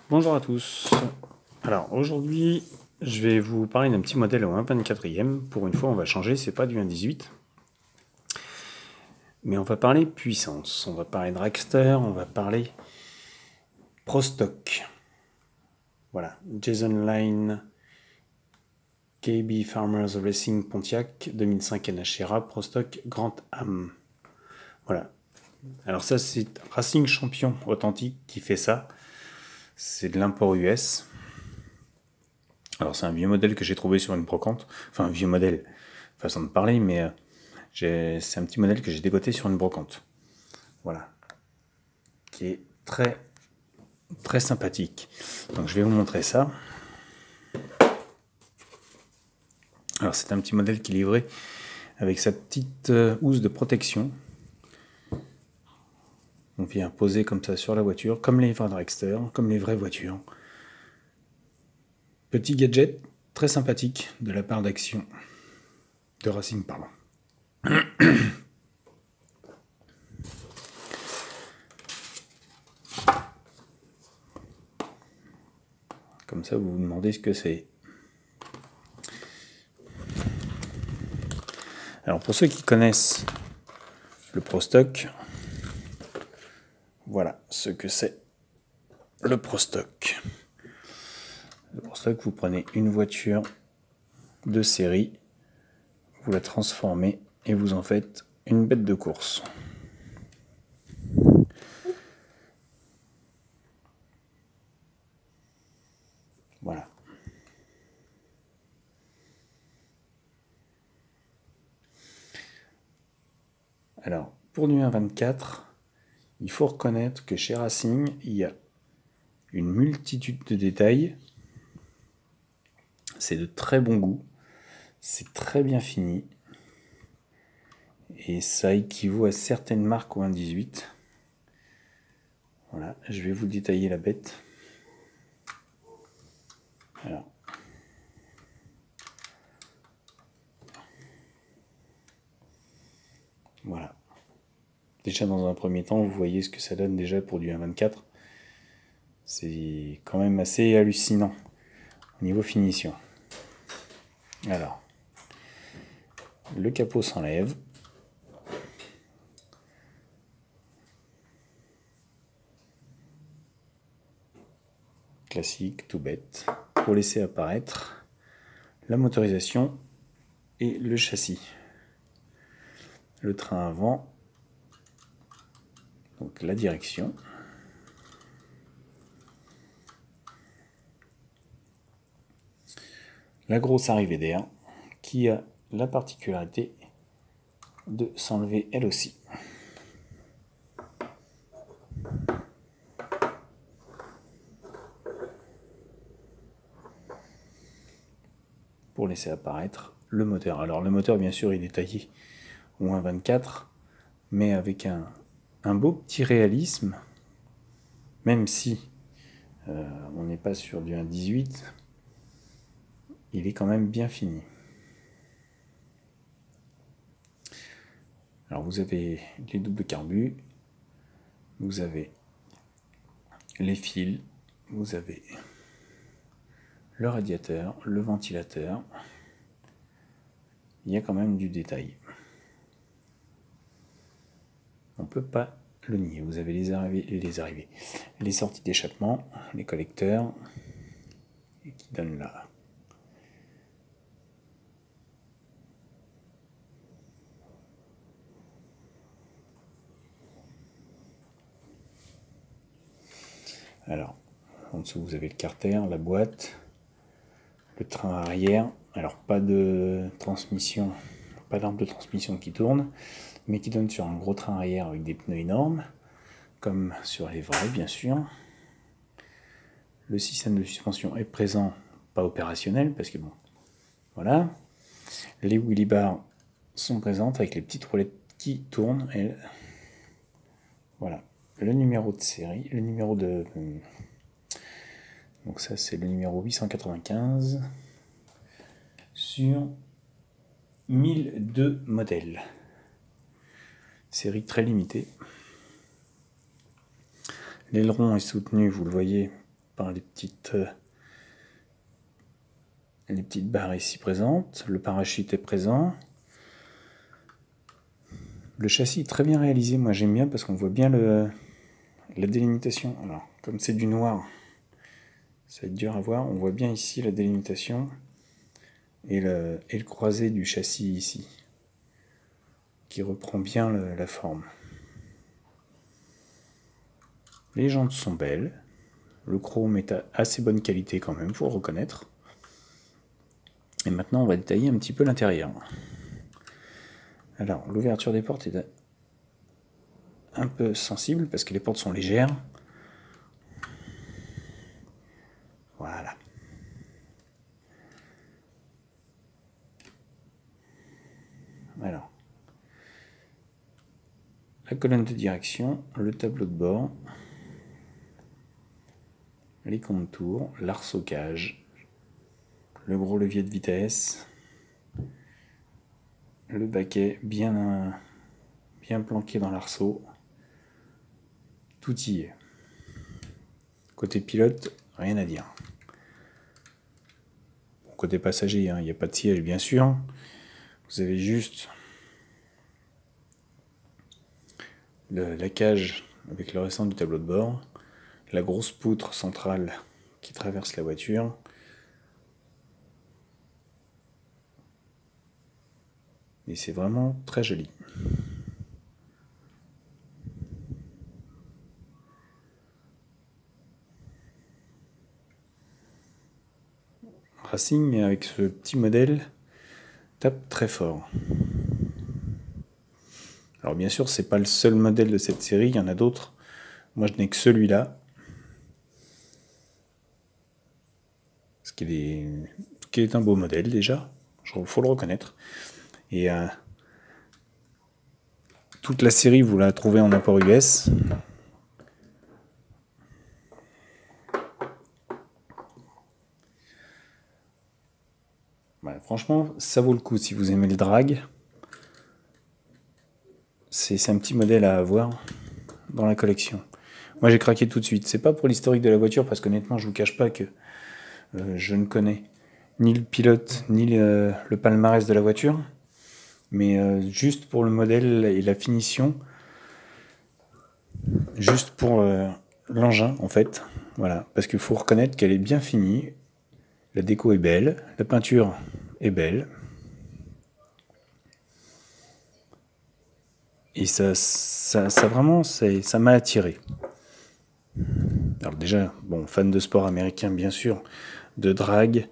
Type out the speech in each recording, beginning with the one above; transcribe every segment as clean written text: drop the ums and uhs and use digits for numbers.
Bonjour à tous. Alors aujourd'hui, je vais vous parler d'un petit modèle au 1,24e. Pour une fois, on va changer, c'est pas du 1,18. Mais on va parler puissance, on va parler dragster, on va parler Pro Stock. Voilà, Jason Line KB Farmers Racing Pontiac 2005 NHRA Pro Stock Grand Am. Voilà. Alors ça, c'est Racing Champion authentique qui fait ça. C'est de l'import US. Alors c'est un vieux modèle que j'ai trouvé sur une brocante. Enfin, un vieux modèle, façon de parler, mais c'est un petit modèle que j'ai dégoté sur une brocante. Voilà. Qui est très, très sympathique. Donc je vais vous montrer ça. Alors c'est un petit modèle qui est livré avec sa petite housse de protection. On vient poser comme ça sur la voiture, comme les vrais dragster, comme les vraies voitures. Petit gadget très sympathique de la part d'Action. De Racing, pardon. Comme ça, vous vous demandez ce que c'est. Alors pour ceux qui connaissent le Pro Stock, voilà ce que c'est le Pro Stock. Le Pro Stock, vous prenez une voiture de série, vous la transformez et vous en faites une bête de course. Voilà. Alors, pour du 1,24, il faut reconnaître que chez Racing, il y a une multitude de détails. C'est de très bon goût. C'est très bien fini. Et ça équivaut à certaines marques au 1,18. Voilà, je vais vous détailler la bête. Alors. Voilà. Déjà dans un premier temps, vous voyez ce que ça donne déjà pour du 1,24. C'est quand même assez hallucinant au niveau finition. Alors, le capot s'enlève. Classique, tout bête. Pour laisser apparaître la motorisation et le châssis. Le train avant, donc la direction. La grosse arrivée d'air qui a la particularité de s'enlever elle aussi. Pour laisser apparaître le moteur. Alors le moteur, bien sûr, il est taillé au 1,24, mais avec un beau petit réalisme, même si on n'est pas sur du 1,18, il est quand même bien fini. Alors vous avez les doubles carbus, vous avez les fils, vous avez le radiateur, le ventilateur. Il y a quand même du détail. On ne peut pas le nier. Vous avez les arrivées, les sorties d'échappement, les collecteurs, et qui donnent là. Alors, en dessous, vous avez le carter, la boîte, le train arrière. Alors, pas de transmission, pas d'arbre de transmission qui tourne, mais qui donne sur un gros train arrière avec des pneus énormes, comme sur les vrais, bien sûr. Le système de suspension est présent, pas opérationnel, parce que bon, voilà. Les wheelie bars sont présentes avec les petites roulettes qui tournent, elles. Voilà. Le numéro de série, le numéro de... Donc ça, c'est le numéro 895 sur 1002 modèles. Série très limitée. L'aileron est soutenu, vous le voyez, par les petites barres ici présentes. Le parachute est présent. Le châssis est très bien réalisé, moi j'aime bien parce qu'on voit bien la délimitation. Alors, comme c'est du noir, ça va être dur à voir. On voit bien ici la délimitation et le croisé du châssis ici, qui reprend bien la forme. Les jantes sont belles. Le chrome est à assez bonne qualité quand même, faut le reconnaître. Et maintenant, on va détailler un petit peu l'intérieur. Alors, l'ouverture des portes est un peu sensible parce que les portes sont légères. Voilà. Alors, la colonne de direction, le tableau de bord, les contours, l'arceau cage, le gros levier de vitesse, le baquet bien planqué dans l'arceau. Tout y est. Côté pilote, rien à dire. Côté passager, il n'y a pas de siège bien sûr. Vous avez juste la cage avec le restant du tableau de bord, la grosse poutre centrale qui traverse la voiture. Et c'est vraiment très joli. Racing, avec ce petit modèle, tape très fort. Alors bien sûr, c'est pas le seul modèle de cette série, il y en a d'autres. Moi, je n'ai que celui-là. Ce qui est un beau modèle déjà, il faut le reconnaître. Et toute la série, vous la trouvez en import US. Voilà, franchement, ça vaut le coup si vous aimez le drag. C'est un petit modèle à avoir dans la collection. Moi, j'ai craqué tout de suite. C'est pas pour l'historique de la voiture, parce qu'honnêtement, je vous cache pas que je ne connais ni le pilote, ni le palmarès de la voiture. Mais juste pour le modèle et la finition, juste pour l'engin, en fait. Voilà, parce qu'il faut reconnaître qu'elle est bien finie. La déco est belle, la peinture est belle. Et ça vraiment, ça m'a attiré. Alors déjà, bon, fan de sport américain, bien sûr, de drag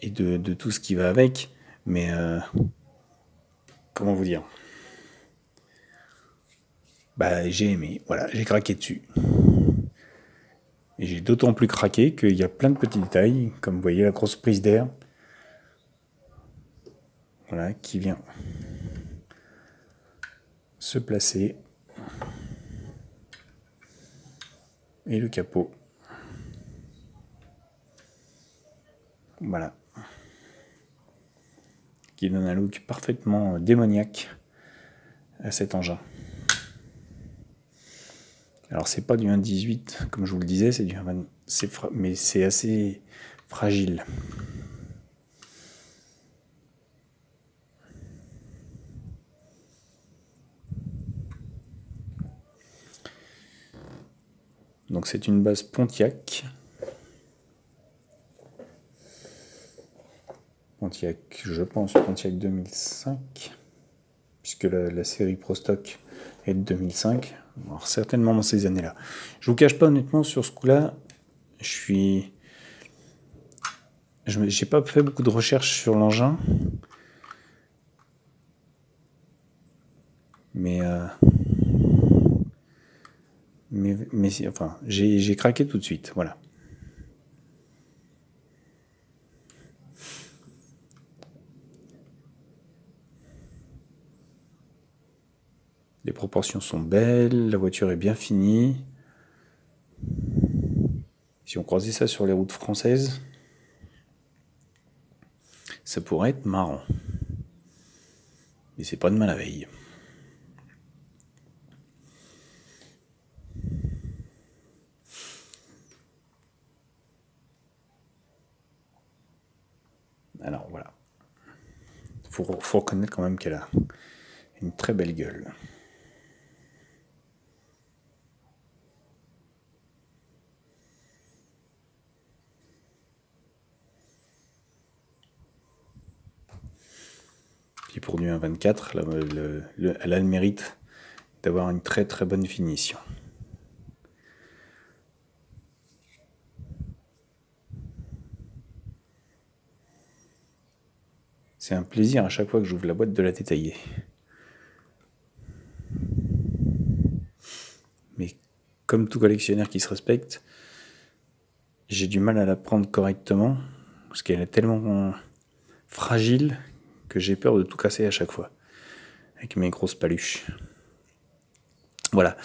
et de tout ce qui va avec, mais comment vous dire, bah j'ai aimé, voilà, j'ai craqué dessus. Et j'ai d'autant plus craqué qu'il y a plein de petits détails, comme vous voyez la grosse prise d'air, voilà, qui vient se placer. Et le capot. Voilà. Qui donne un look parfaitement démoniaque à cet engin. Alors c'est pas du 1.18 comme je vous le disais, c'est du 1.20, mais c'est assez fragile. Donc c'est une base Pontiac. Pontiac, je pense Pontiac 2005, puisque la série Pro Stock est de 2005. Alors certainement dans ces années-là. Je vous cache pas honnêtement sur ce coup-là, j'ai pas fait beaucoup de recherches sur l'engin, mais enfin j'ai craqué tout de suite, voilà. Les proportions sont belles, la voiture est bien finie. Si on croisait ça sur les routes françaises, ça pourrait être marrant. Mais c'est pas demain la veille. Alors voilà. Faut reconnaître quand même qu'elle a une très belle gueule. Puis pour du 1.24, elle a le mérite d'avoir une très très bonne finition. C'est un plaisir à chaque fois que j'ouvre la boîte de la détailler. Mais comme tout collectionneur qui se respecte, j'ai du mal à la prendre correctement parce qu'elle est tellement fragile que j'ai peur de tout casser à chaque fois avec mes grosses paluches. Voilà.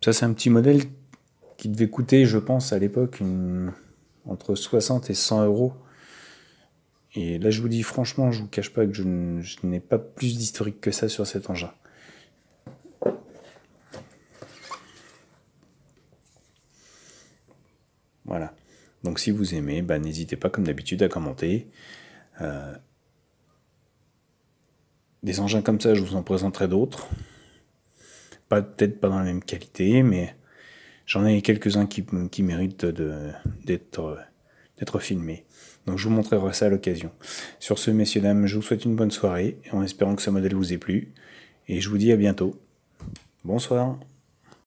Ça, c'est un petit modèle qui devait coûter, je pense, à l'époque entre 60 et 100 euros. Et là, je vous dis franchement, je vous cache pas que je n'ai pas plus d'historique que ça sur cet engin. Voilà. Donc si vous aimez, n'hésitez pas comme d'habitude à commenter. Des engins comme ça, je vous en présenterai d'autres. Peut-être pas dans la même qualité, mais j'en ai quelques-uns qui méritent d'être filmés. Donc je vous montrerai ça à l'occasion. Sur ce, messieurs, dames, je vous souhaite une bonne soirée, en espérant que ce modèle vous ait plu. Et je vous dis à bientôt. Bonsoir.